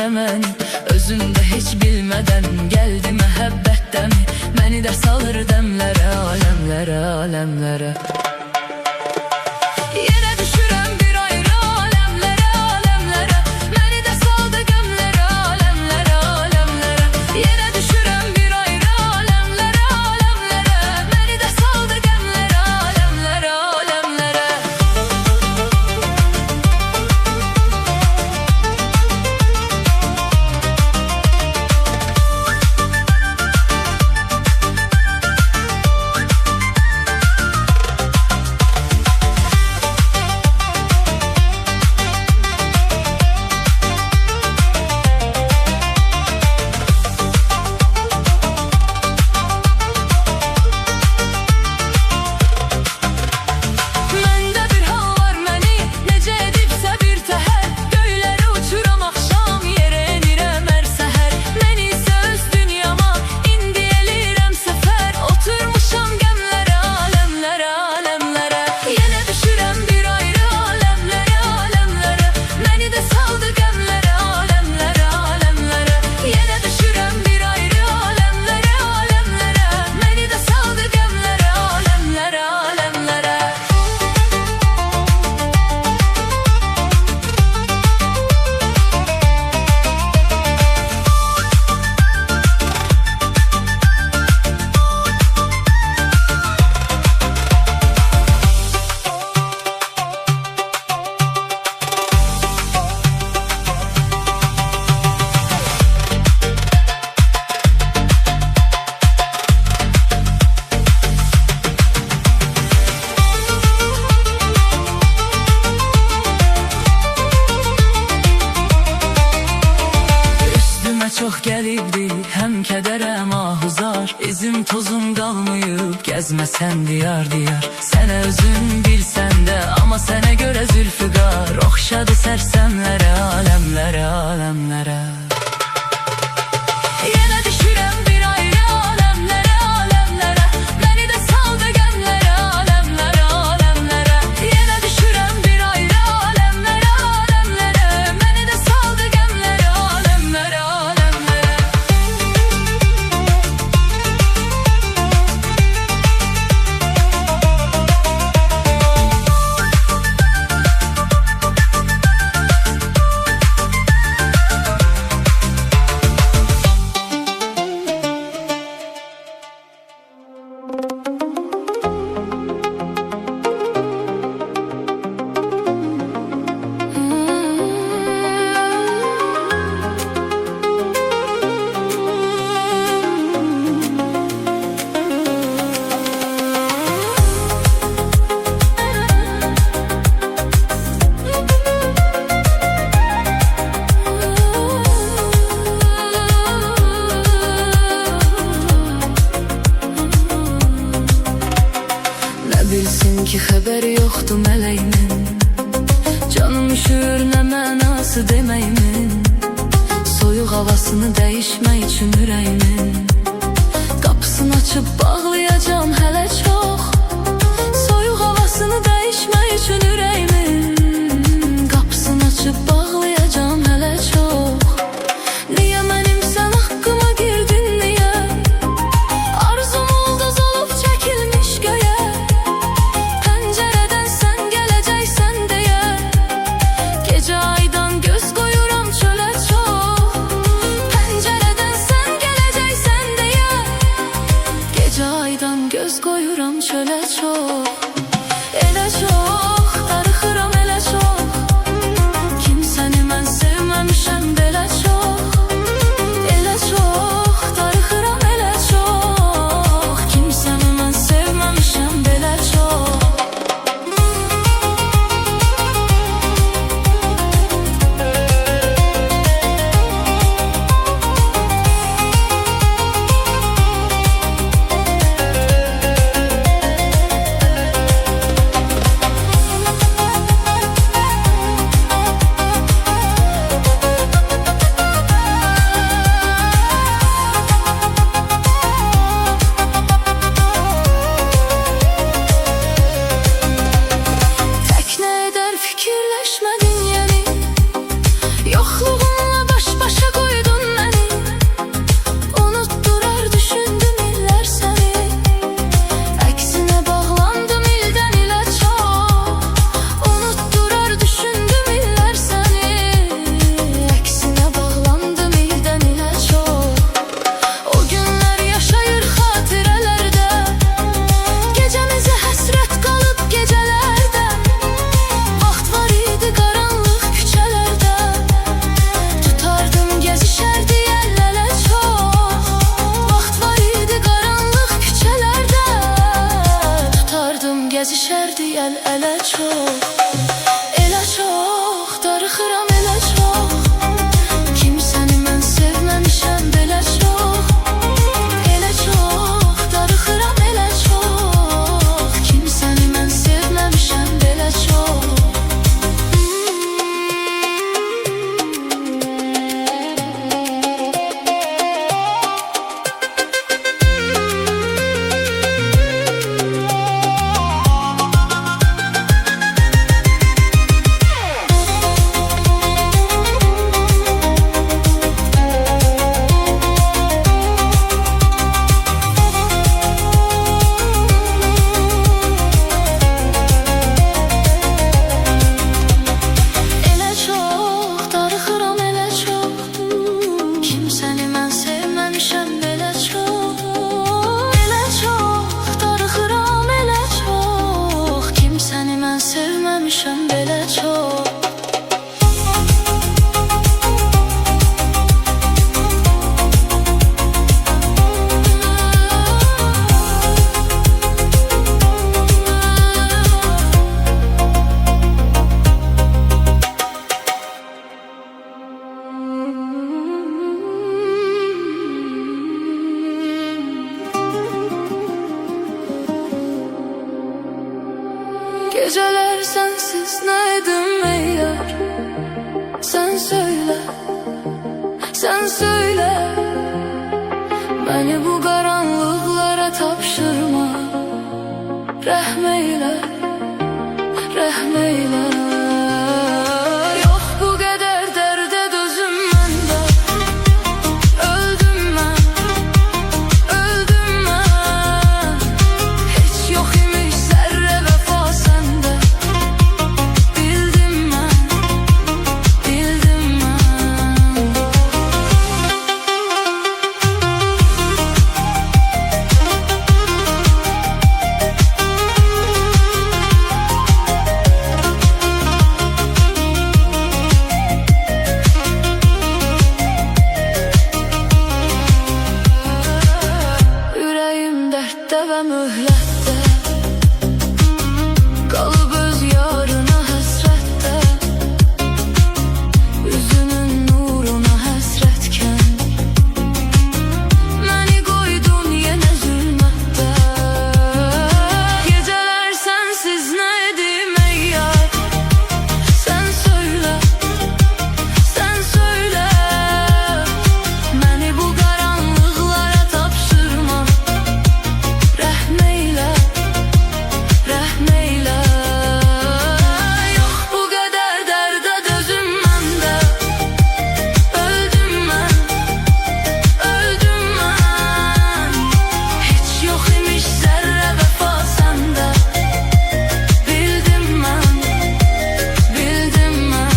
sevəndə məni, özündə heç bilmədən gəldi məhəbbətdən. Məni də salır dəmlərə, aləmlərə, aləmlərə. Yenə düşürəm bir ayrı aləmlərə, aləmlərə. Məni də saldı qəmlərə, aləmlərə, aləmlərə. Yenə düşürəm bir ayrı aləmlərə, aləmlərə. Məni də saldı qəmlərə, aləmlərə, aləmlərə. Çox gəlibdi, həm kədərə mahuzar. İzim tozum qalmayıb, gəzməsən diyar diyar. Sənə özün bilsən də, amma sənə görə zülfüqar. Oxşadı sərsəmlərə, aləmlərə, aləmlərə. Yenə düşürəm bir ayrı aləmlərə, aləmlərə. Məni də saldı qəmlərə, aləmlərə, aləmlərə. Yenə düşürəm bir ayrı aləmlərə, aləmlərə. Məni də saldı qəmlərə, aləmlərə, aləmlərə. Bilsin ki xəbəri yoxdur mələyimin, canım üşür nə mənası deməyimin. Soyuq havasını dəyişmək üçün ürəyimin, qapısını açıb bağlayacam hələ çox. Soyuq havasını dəyişmək üçün ürəyimin, qapısını açıb bağlayacam hələ çox. Niyə mənim sən haqqıma girdin, niyə? Arzum ulduz olub çəkilmiş göyə. Göz koyuram çölə çox, elə çox, darıxıram elə çox. Kimsəni mən sevməmişəm belə çox, elə çox, darıxıram elə çox. Kimsəni mən sevməmişəm belə çox. sensiz neydim ey yar? Sen söyle, sen söyle. Beni bu karanlıklara tapşırma. Rəhm eyle, rəhm eyle. Yok bu kadar derde dözüm məndə. Öldüm mən, öldüm mən. Hiç yok imiş zerre vefa sende. Bildim mən, bildim mən. Yüreğim dertte ve mühlette. Kalıp öz yarına hasrette. Yüzünün nuruna hasretken. Beni koydun yine zulmette. Geceler sensiz neydim ey yar? Sen söyle, sen söyle. Beni bu karanlıklara tapşırma. Rəhm eyle, rəhm eyle. Yok bu kadar derde dözüm məndə. Öldüm mən, öldüm mən. Hiç yok imiş zerre vefa sende. Bildim mən, bildim mən.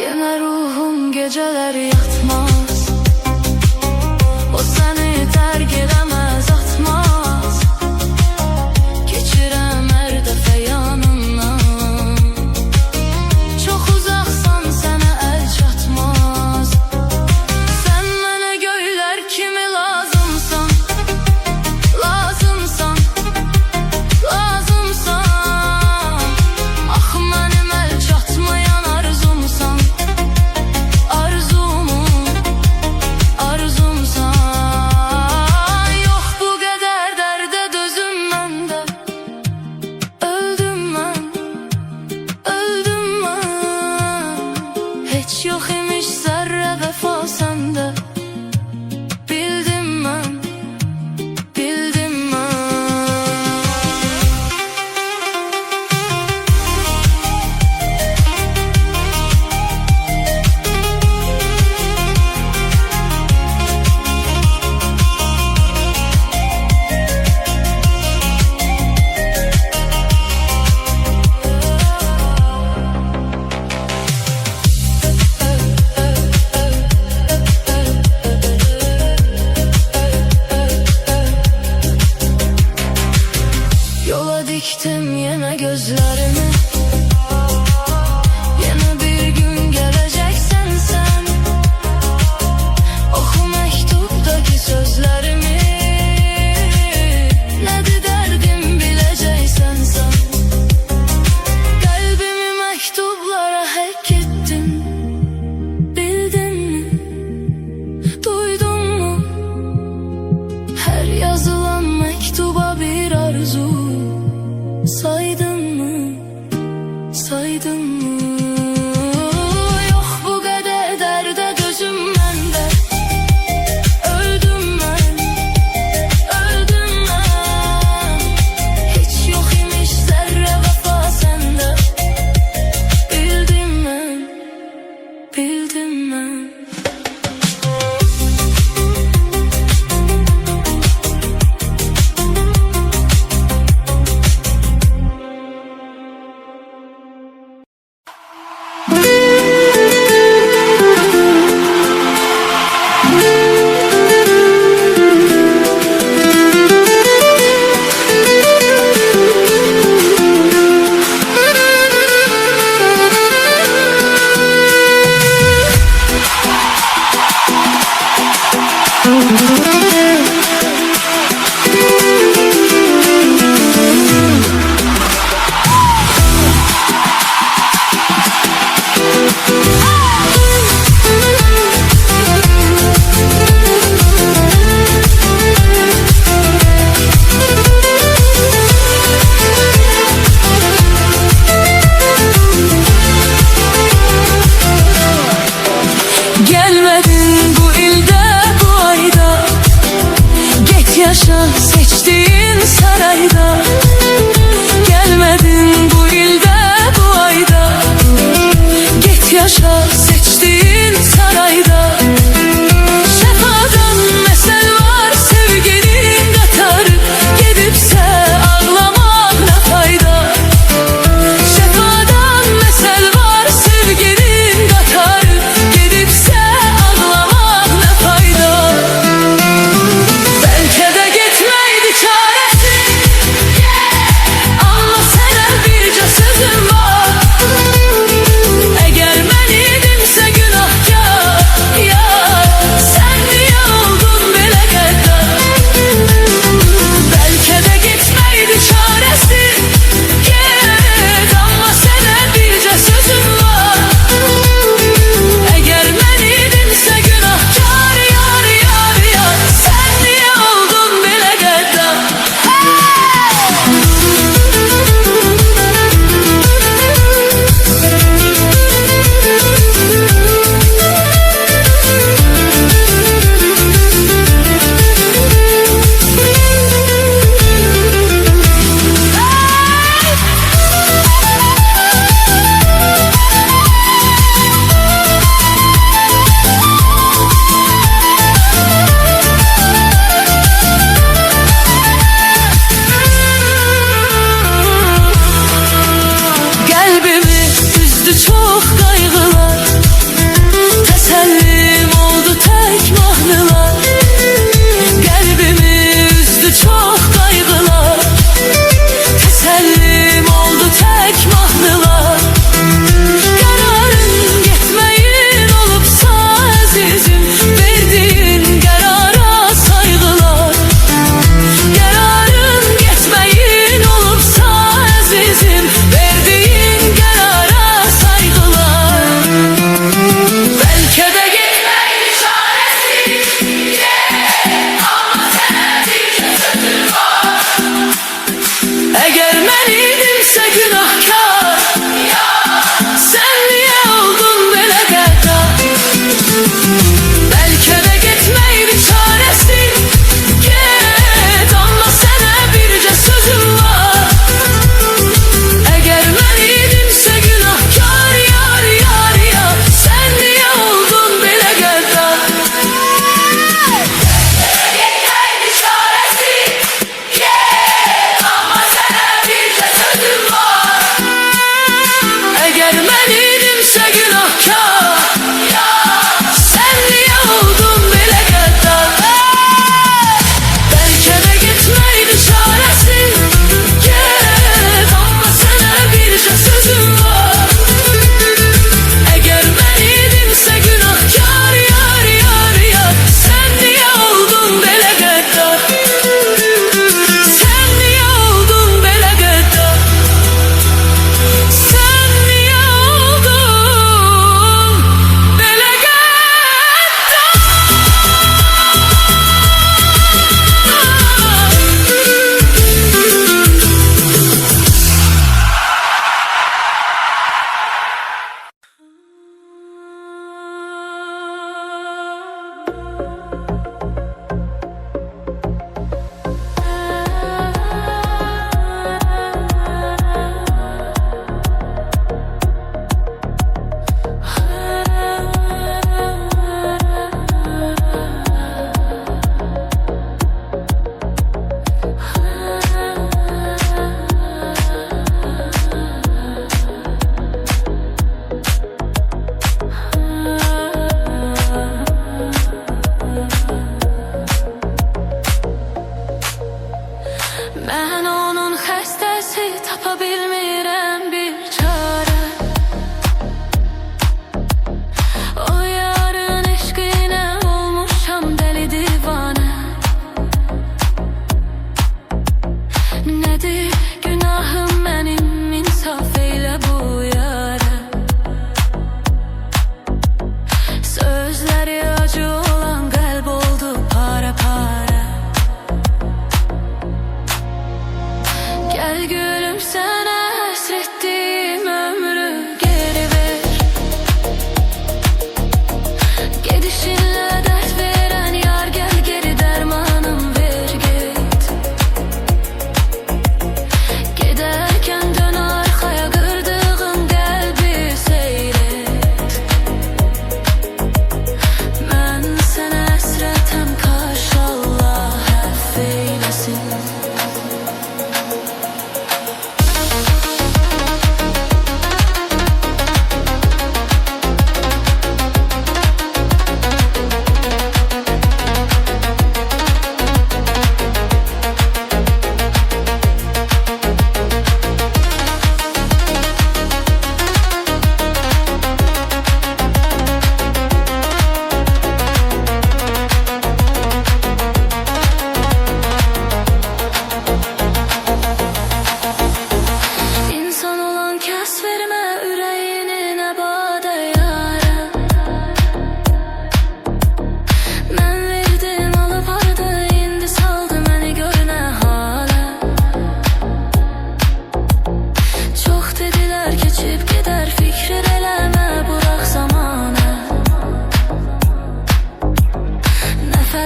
Yine ruhum geceler yatmaz. O seni terk edemez, atmaz. Geçirem her defa yanından. Çok uzaksan sana el çatmaz. Sen bana göyler kimi lazımsan. Lazımsan, lazımsan. Ah benim el çatmayan arzumsan. Arzumun, arzumsan. Yok bu kadar derde dözüm məndə. Öldüm mən, öldüm mən. Hiç yok imiş zerre vefa sende. Bildim mən, bildim mən. Yola diktim yine gözlerimi. Yine bir gün geleceksen sen. Oku mektuptaki sözlerimi. Nedir derdim bileceksen sen. Kalbimi mektuplara hak ettin. Bildin mi? Duydun mu? Her yazılan mektuba bir arzu. Saydın mı? Saydın mı? Yok bu kadar derde gözüm məndə. Öldüm mən, öldüm mən. Hiç yok imiş zerre vefa sende. Bildim mən, bildim mən. yaşa seçtiğin sarayda, gelmedin bu ilde bu ayda. Git yaşa seçtiğin sarayda. Şefadan mesel var sevginin katarı, gidipse ağlamak ne fayda. Şefadan mesel var sevginin katarı, gidipse ağlamak ne fayda. Belki de gitmeydi çaresi, ama sana birce sözüm var. Eğer ben idim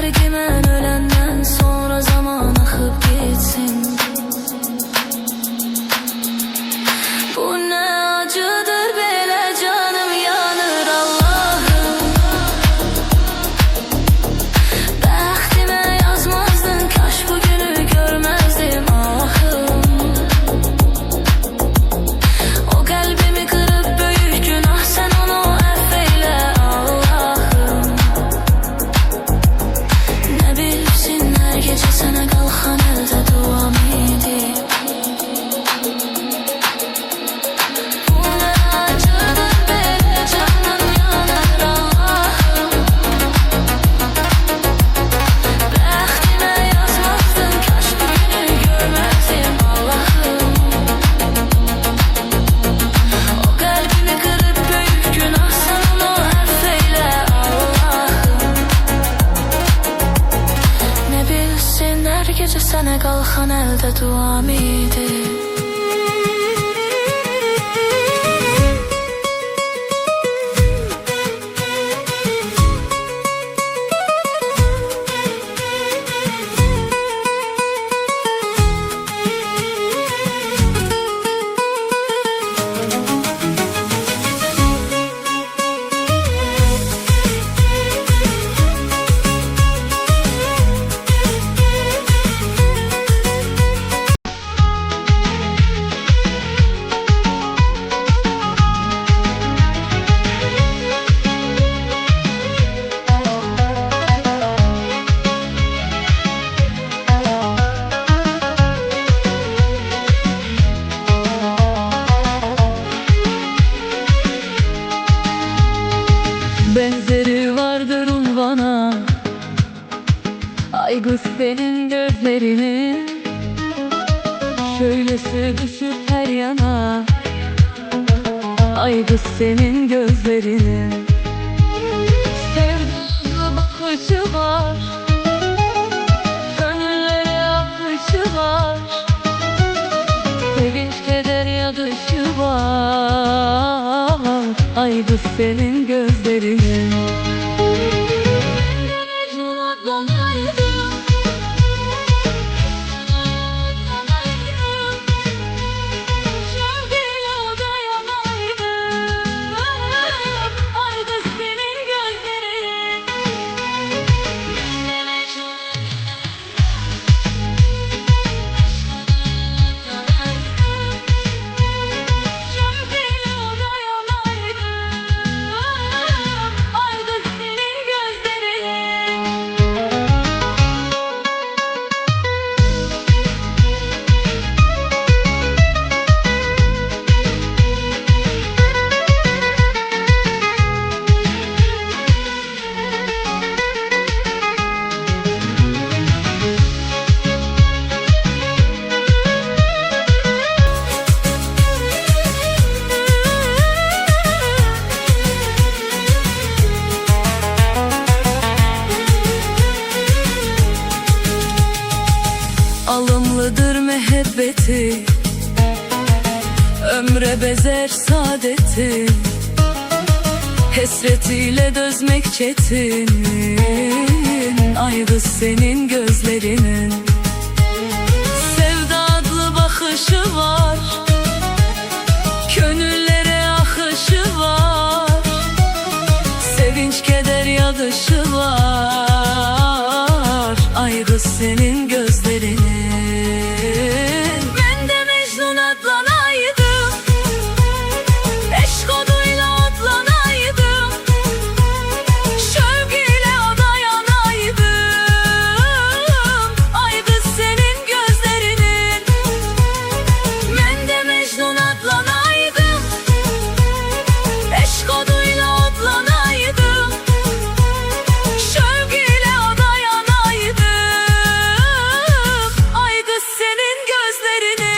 Sevgimen ölenden sonra zaman akıp gitsin. Bu ne acıdır belə, canım yanır Allah'ım. Bəxtimə yazmazdın, kaş bugünü görmezdim ahım. O kalbimi kırıp büyük günah, sen onu affeyle Allah'ım. Ne bilsin her gece sana kalkan elde duam edip. Bu ne acıdır belə, canım yanır Allah'ım. Bəxtimə yazmazdın, kaş bugünü görmezdim Allah'ım. O kalbimi kırıp büyük günah, sen onu affeyle Allah'ım. Ne bilsin her gece sana kalkan elde duam edip. Benzeri vardır unvana, ay kız senin gözlerinin. Şöylesi düşüp her yana, ay kız senin gözlerinin. Sevdalı bakışı var, gönüllere akışı var. Sevinç keder yağışı var, ay kız senin gözlerinin. Mecnun adlanaydım, sevgiyle dayanaydım, ay kız senin gözlerinin. Alımlıdır mehabbeti, ömre bezer saadeti. Hesretiyle dözmek çetin, ay kız senin gözlerinin. Sevda adlı bakışı var, gönüllere akışı var. Sevinç keder yağışı var, ay kız senin gözlerinin. Ben de Mecnun adlanaydım, eşk oduyla otlanaydım, şevkiyle dayanaydım, ay kız senin gözlerinin. Ben de Mecnun adlanaydım, eşk oduyla otlanaydım, şevkiyle dayanaydım, ay kız senin gözlerinin.